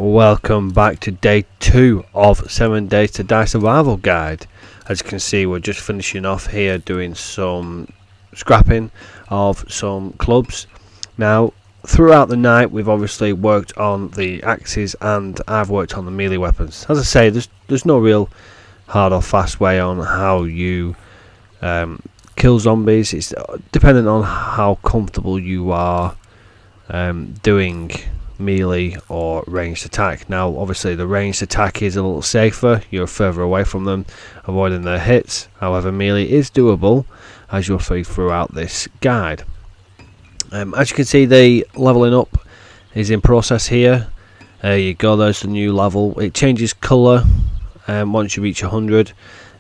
welcome back to day 2 of 7 Days to Die Survival Guide. As you can see, we're just finishing off here doing some scrapping of some clubs. Now, throughout the night we've obviously worked on the axes and I've worked on the melee weapons. As I say, there's no real hard or fast way on how you kill zombies. It's dependent on how comfortable you are doing melee or ranged attack. Now obviously the ranged attack is a little safer, you're further away from them, avoiding their hits. However, melee is doable, as you'll see throughout this guide. As you can see, the leveling up is in process here. There you go, there's the new level. It changes colour once you reach 100,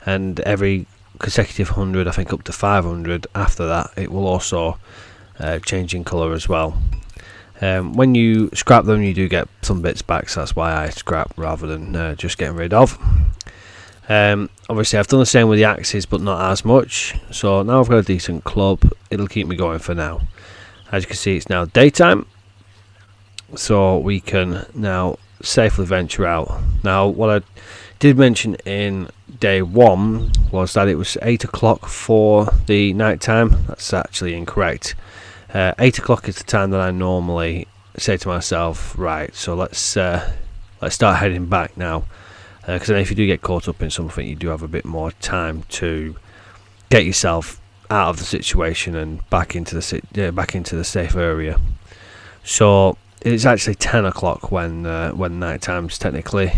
and every consecutive 100, I think up to 500 after that, it will also change in colour as well. When you scrap them, you do get some bits back, so that's why I scrap rather than just getting rid of. Obviously I've done the same with the axes, but not as much. So now I've got a decent club, it'll keep me going for now. As you can see, it's now daytime, so we can now safely venture out. Now, what I did mention in day 1 was that it was 8 o'clock for the night time. That's actually incorrect. 8 o'clock is the time that I normally say to myself, right, so let's start heading back now, because then if you do get caught up in something, you do have a bit more time to get yourself out of the situation and back into the safe area. So it's actually 10 o'clock when night time's technically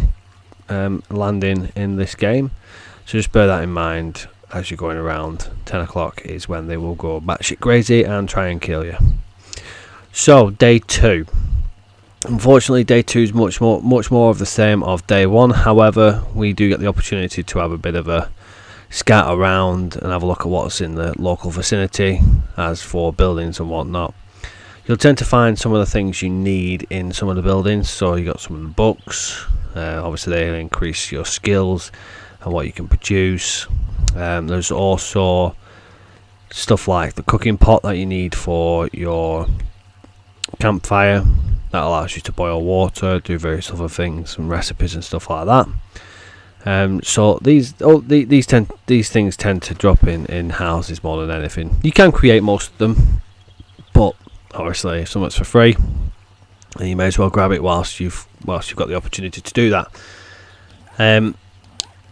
landing in this game, so just bear that in mind. As you're going around, 10 o'clock is when they will go batshit crazy and try and kill you. So day 2, unfortunately day 2 is much more of the same of day 1. However, we do get the opportunity to have a bit of a scat around and have a look at what's in the local vicinity as for buildings and whatnot. You'll tend to find some of the things you need in some of the buildings. So you got some of the books, obviously they increase your skills and what you can produce. There's also stuff like the cooking pot that you need for your campfire that allows you to boil water, do various other things and recipes and stuff like that. So these things tend to drop in houses more than anything. You can create most of them, but obviously if something's for free, then you may as well grab it whilst you've got the opportunity to do that.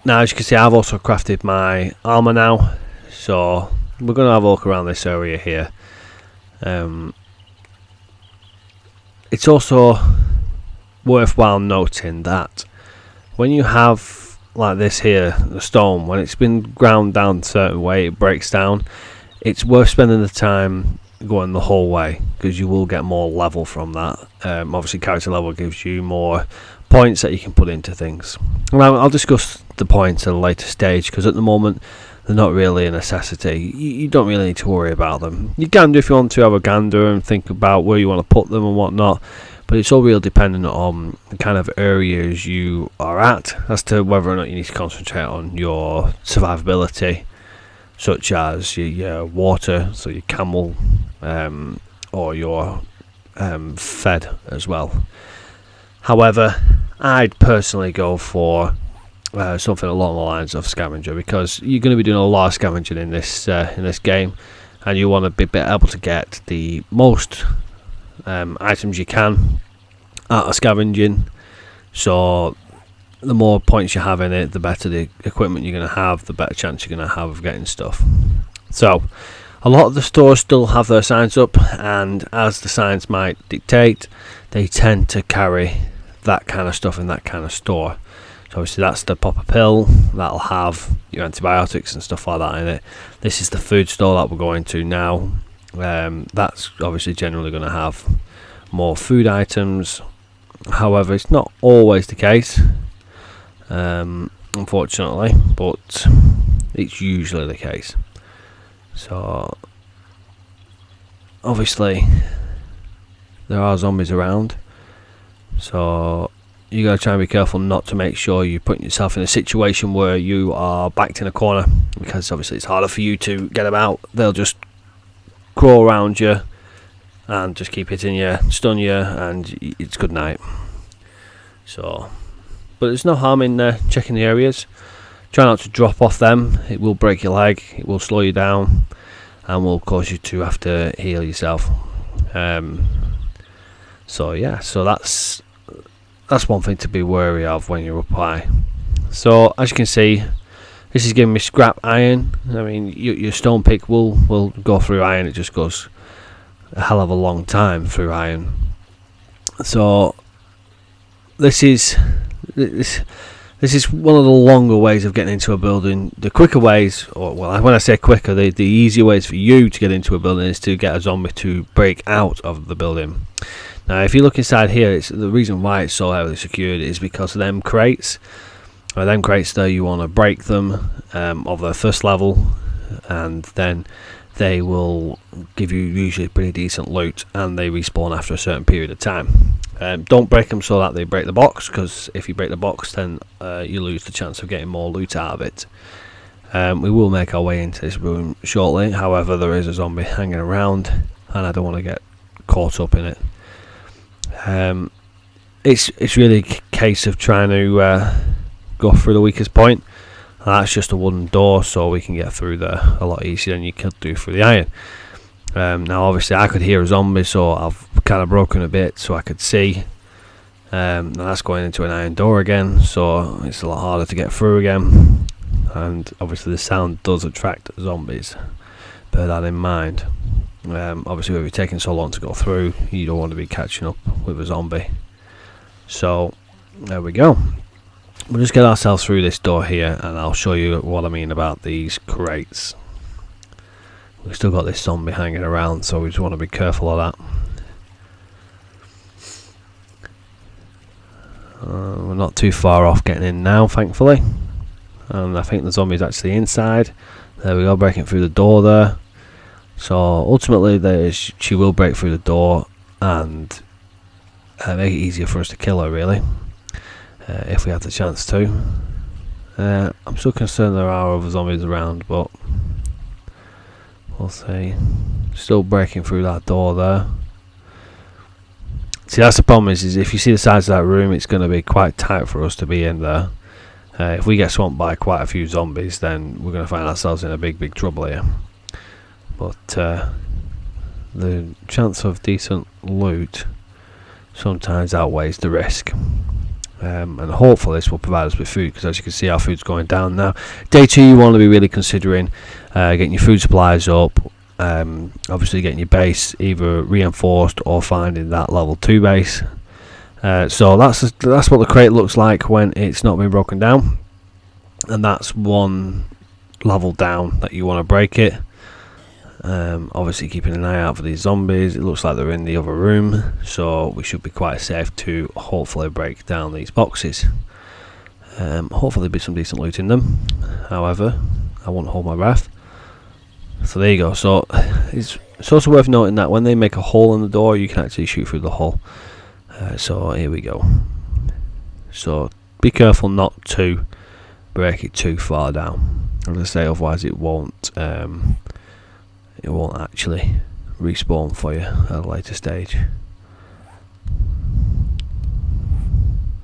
Now, as you can see, I've also crafted my armour now, so we're going to have a look around this area here. It's also worthwhile noting that when you have like this here, the stone, when it's been ground down a certain way, it breaks down. It's worth spending the time going the whole way, because you will get more level from that. Obviously character level gives you more points that you can put into things. Now I'll discuss the points at a later stage, because at the moment they're not really a necessity. You don't really need to worry about them. You can do if you want to have a gander and think about where you want to put them and whatnot, but it's all real dependent on the kind of areas you are at as to whether or not you need to concentrate on your survivability, such as your water, so your camel, or your fed as well. However, I'd personally go for something along the lines of scavenger, because you're going to be doing a lot of scavenging in this game, and you want to be able to get the most items you can out of scavenging. So the more points you have in it, the better the equipment you're going to have, the better chance you're going to have of getting stuff. So a lot of the stores still have their signs up, and as the signs might dictate, they tend to carry that kind of stuff in that kind of store. So obviously that's the pop a pill, that'll have your antibiotics and stuff like that in it. This is the food store that we're going to now. That's obviously generally going to have more food items. However, it's not always the case, unfortunately, but it's usually the case. So obviously there are zombies around, so you gotta try and be careful not to make sure you put yourself in a situation where you are backed in a corner, because obviously it's harder for you to get about. They'll just crawl around you and just keep hitting you, stun you, and it's good night. So, but there's no harm in checking the areas. Try not to drop off them. It will break your leg, it will slow you down, and will cause you to have to heal yourself. So yeah, so that's one thing to be wary of when you're up high. So as you can see, this is giving me scrap iron. I mean, your stone pick will go through iron. It just goes a hell of a long time through iron. So this is one of the longer ways of getting into a building. The quicker ways, or well, when I say quicker, the easier ways for you to get into a building is to get a zombie to break out of the building. Now, if you look inside here, the reason why it's so heavily secured is because of them crates. Them crates there, you want to break them of their first level, and then they will give you usually pretty decent loot, and they respawn after a certain period of time. Don't break them so that they break the box, because if you break the box, then you lose the chance of getting more loot out of it. We will make our way into this room shortly. However, there is a zombie hanging around, and I don't want to get caught up in it. It's really a case of trying to go through the weakest point, and that's just a wooden door, so we can get through there a lot easier than you could do through the iron. Now obviously I could hear a zombie, so I've kind of broken a bit so I could see, and that's going into an iron door again, so it's a lot harder to get through again, and obviously the sound does attract zombies, bear that in mind. Obviously with it taking so long to go through, you don't want to be catching up with a zombie. So there we go. We'll just get ourselves through this door here, and I'll show you what I mean about these crates. We've still got this zombie hanging around, so we just want to be careful of that. We're not too far off getting in now, thankfully, and I think the zombie's actually inside. There we go, breaking through the door there. So ultimately she will break through the door and make it easier for us to kill her, really, if we have the chance to. I'm still concerned there are other zombies around, but we'll see. Still breaking through that door there. See, that's the problem is if you see the size of that room, it's going to be quite tight for us to be in there. If we get swamped by quite a few zombies, then we're going to find ourselves in a big trouble here. But the chance of decent loot sometimes outweighs the risk, and hopefully this will provide us with food, because as you can see, our food's going down now. Day 2, you want to be really considering getting your food supplies up, obviously getting your base either reinforced or finding that level 2 base. So that's what the crate looks like when it's not been broken down, and that's one level down that you want to break it. Obviously keeping an eye out for these zombies. It looks like they're in the other room, so we should be quite safe to hopefully break down these boxes. Hopefully there'll be some decent loot in them. However, I won't hold my breath. So there you go. So it's also worth noting that when they make a hole in the door, you can actually shoot through the hole. So here we go. So be careful not to break it too far down, as I say, otherwise it won't actually respawn for you at a later stage.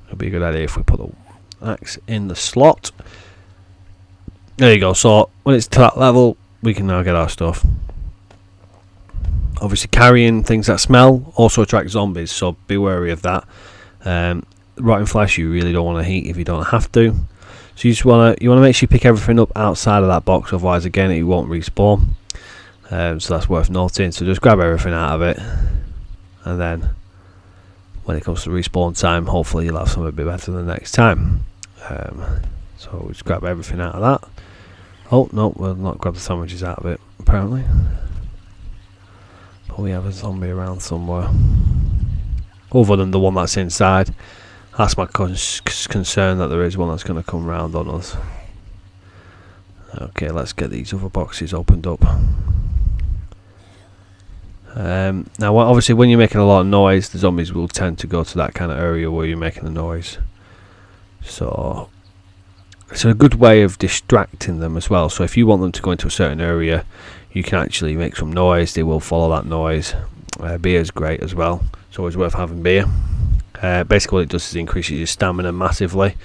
It'll be a good idea if we put the axe in the slot. There you go. So when it's to that level, we can now get our stuff. Obviously carrying things that smell also attract zombies, so be wary of that. Rotten flesh you really don't want to heat if you don't have to. So you want to make sure you pick everything up outside of that box, otherwise again it won't respawn. So that's worth noting. So just grab everything out of it, and then when it comes to respawn time, hopefully you'll have something a bit better than next time. So we'll just grab everything out of that. Oh no, we'll not grab the sandwiches out of it apparently, but we have a zombie around somewhere other than the one that's inside. That's my concern, that there is one that's going to come round on us. Okay, let's get these other boxes opened up. Now obviously when you're making a lot of noise, the zombies will tend to go to that kind of area where you're making the noise, so it's a good way of distracting them as well. So if you want them to go into a certain area, you can actually make some noise, they will follow that noise. Beer is great as well, it's always worth having beer. Basically what it does is increases your stamina massively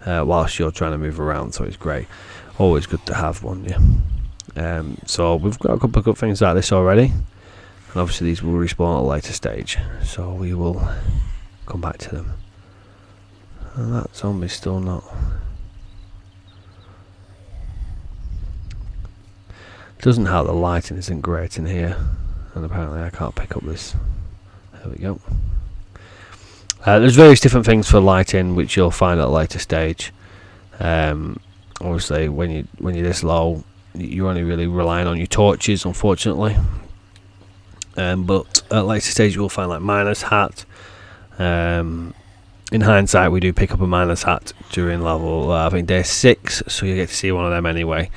whilst you're trying to move around, so it's great. Always good to have one, yeah. So we've got a couple of good things like this already, and obviously these will respawn at a later stage, so we will come back to them. And that zombie's still not. Doesn't help the lighting isn't great in here, and apparently I can't pick up this. There we go. There's various different things for lighting which you'll find at a later stage. Obviously when you're this low, you're only really relying on your torches, unfortunately. But at later stage you will find like miner's hat. In hindsight, we do pick up a miner's hat during level I think day 6, so you get to see one of them anyway.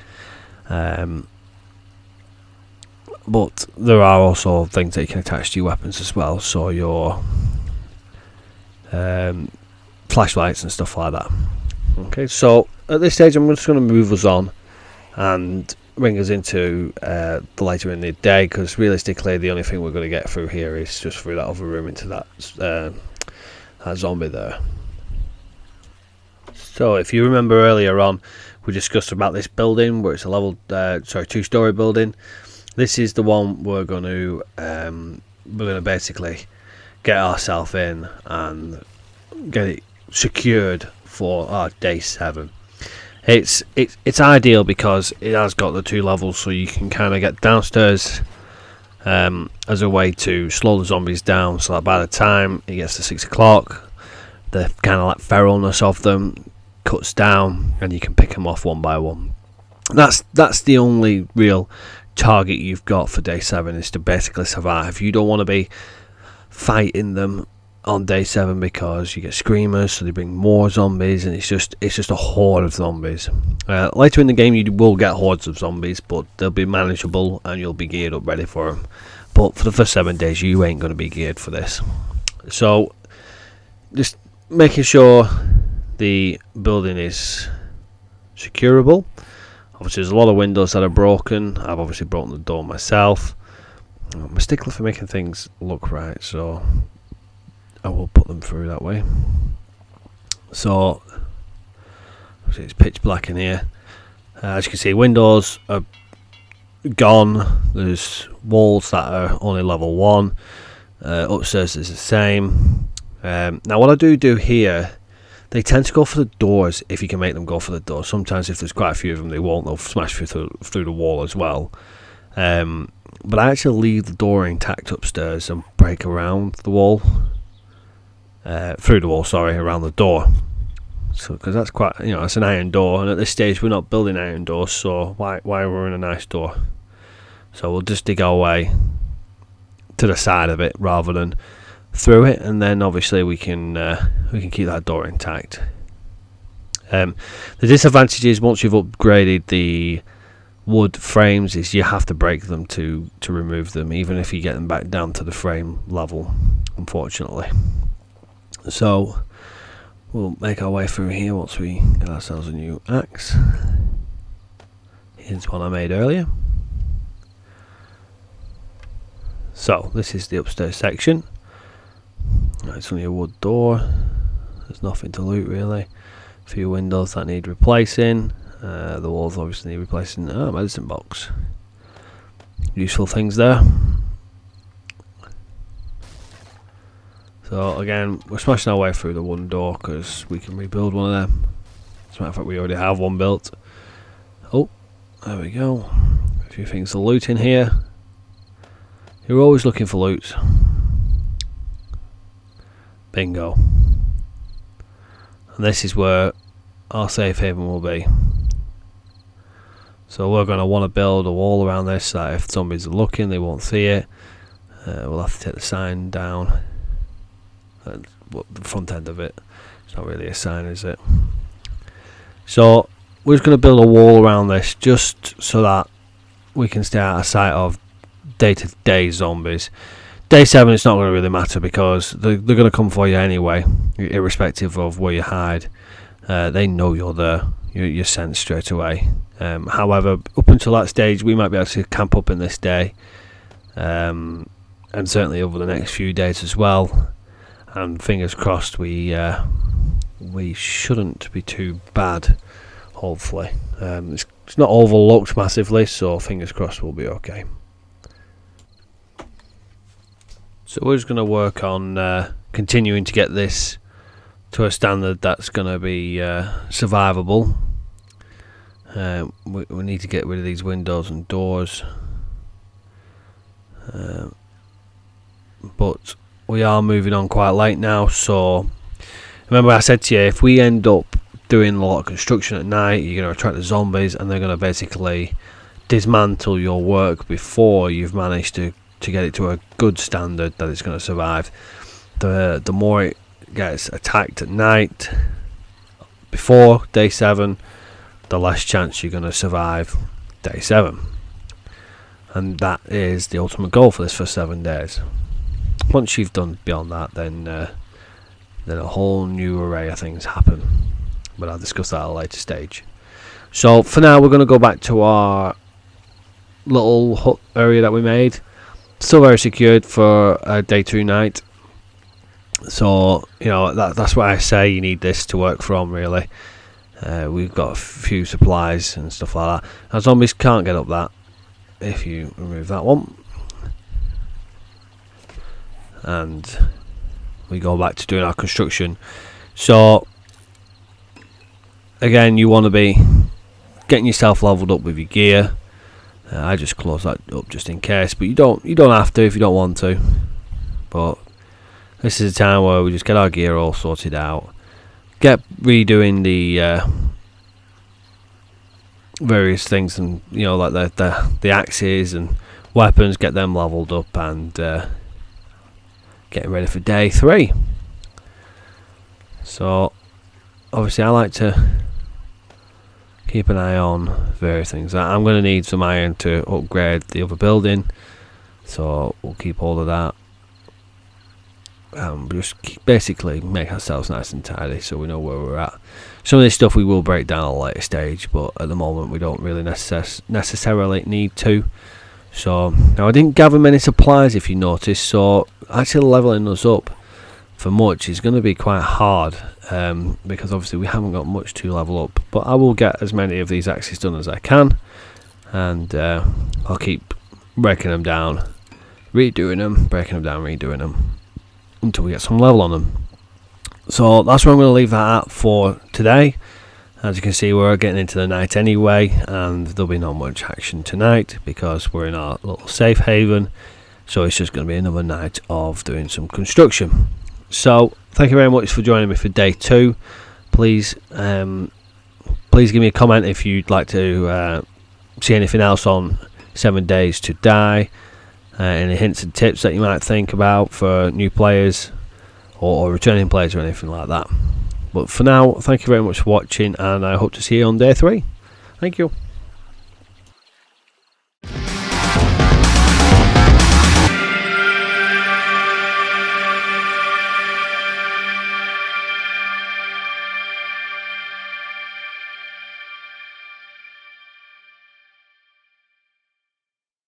But there are also things that you can attach to your weapons as well, so your flashlights and stuff like that. Okay, so at this stage I'm just going to move us on and bring us into the later in the day, because realistically the only thing we're going to get through here is just through that other room into that zombie there. So if you remember earlier on, we discussed about this building where it's a level 2-story building. This is the one we're going to basically get ourselves in and get it secured for our day 7. It's ideal because it has got the 2 levels, so you can kind of get downstairs as a way to slow the zombies down, so that by the time it gets to 6 o'clock, the kind of like feralness of them cuts down and you can pick them off one by one. That's the only real target you've got for day 7, is to basically survive. You don't want to be fighting them on day 7 because you get screamers, so they bring more zombies, and it's just a horde of zombies. Later in the game you will get hordes of zombies, but they'll be manageable and you'll be geared up ready for them. But for the first 7 days you ain't going to be geared for this. So just making sure the building is securable. Obviously there's a lot of windows that are broken. I've obviously broken the door myself. I'm a stickler for making things look right, so I will put them through that way. So obviously it's pitch black in here. As you can see, windows are gone. There's walls that are only level 1. Upstairs is the same. Now what I do here, they tend to go for the doors if you can make them go for the door. Sometimes if there's quite a few of them they won't, they'll smash through the wall as well. But I actually leave the door intact upstairs and break around the wall. Through the wall, sorry, around the door. So because that's quite, it's an iron door, and at this stage we're not building iron doors, so why we're in a nice door? So we'll just dig our way to the side of it rather than through it, and then obviously we can keep that door intact. The disadvantage is once you've upgraded the wood frames is you have to break them to remove them, even if you get them back down to the frame level, unfortunately. So we'll make our way through here once we get ourselves a new axe. Here's one I made earlier. So this is the upstairs section. It's only a wood door. There's nothing to loot really. A few windows that need replacing. The walls obviously need replacing. Medicine box. Useful things there. So again, we're smashing our way through the one door because we can rebuild one of them. As a matter of fact, we already have one built. Oh, there we go. A few things to loot in here. You're always looking for loot. Bingo. And this is where our safe haven will be. So we're going to want to build a wall around this so that if zombies are looking they won't see it. We'll have to take the sign down. The front end of it. It's not really a sign, is it? So we're just going to build a wall around this just so that we can stay out of sight of day-to-day zombies. Day 7 it's not going to really matter because they're going to come for you anyway, irrespective of where you hide. They know you're there. You're sent straight away. However, up until that stage we might be able to camp up in this day, and certainly over the next few days as well. and fingers crossed we shouldn't be too bad. Hopefully, it's not overlooked massively, so fingers crossed we'll be okay. So we're just going to work on continuing to get this to a standard that's going to be survivable. We need to get rid of these windows and doors, but we are moving on quite late now. So remember I said to you, if we end up doing a lot of construction at night, you're going to attract the zombies, and they're going to basically dismantle your work before you've managed to get it to a good standard that it's going to survive. The more it gets attacked at night before day 7, the less chance you're going to survive day 7, and that is the ultimate goal for this for 7 days. Once you've done beyond that, then a whole new array of things happen, but I'll discuss that at a later stage. So for now, we're going to go back to our little hut area that we made. Still very secured for a day 2 night. So that's why I say you need this to work from, really. We've got a few supplies and stuff like that. Now zombies can't get up that if you remove that one, and we go back to doing our construction. So again, you want to be getting yourself leveled up with your gear. I just close that up just in case, but you don't have to if you don't want to. But this is a time where we just get our gear all sorted out, get redoing the various things, and like the axes and weapons, get them leveled up, and getting ready for day 3. So obviously I like to keep an eye on various things. I'm going to need some iron to upgrade the other building, so we'll keep hold of that. Just basically make ourselves nice and tidy so we know where we're at. Some of this stuff we will break down at a later stage, but at the moment we don't really necessarily need to. So now I didn't gather many supplies, if you notice, so actually leveling us up for much is going to be quite hard, because obviously we haven't got much to level up. But I will get as many of these axes done as I can, and I'll keep breaking them down, redoing them, breaking them down, redoing them, until we get some level on them. So that's where I'm going to leave that at for today. As you can see, we're getting into the night anyway, and there'll be not much action tonight because we're in our little safe haven. So it's just going to be another night of doing some construction. So thank you very much for joining me for day 2. Please give me a comment if you'd like to see anything else on 7 Days to Die, any hints and tips that you might think about for new players or returning players or anything like that. But for now, thank you very much for watching, and I hope to see you on day 3. Thank you.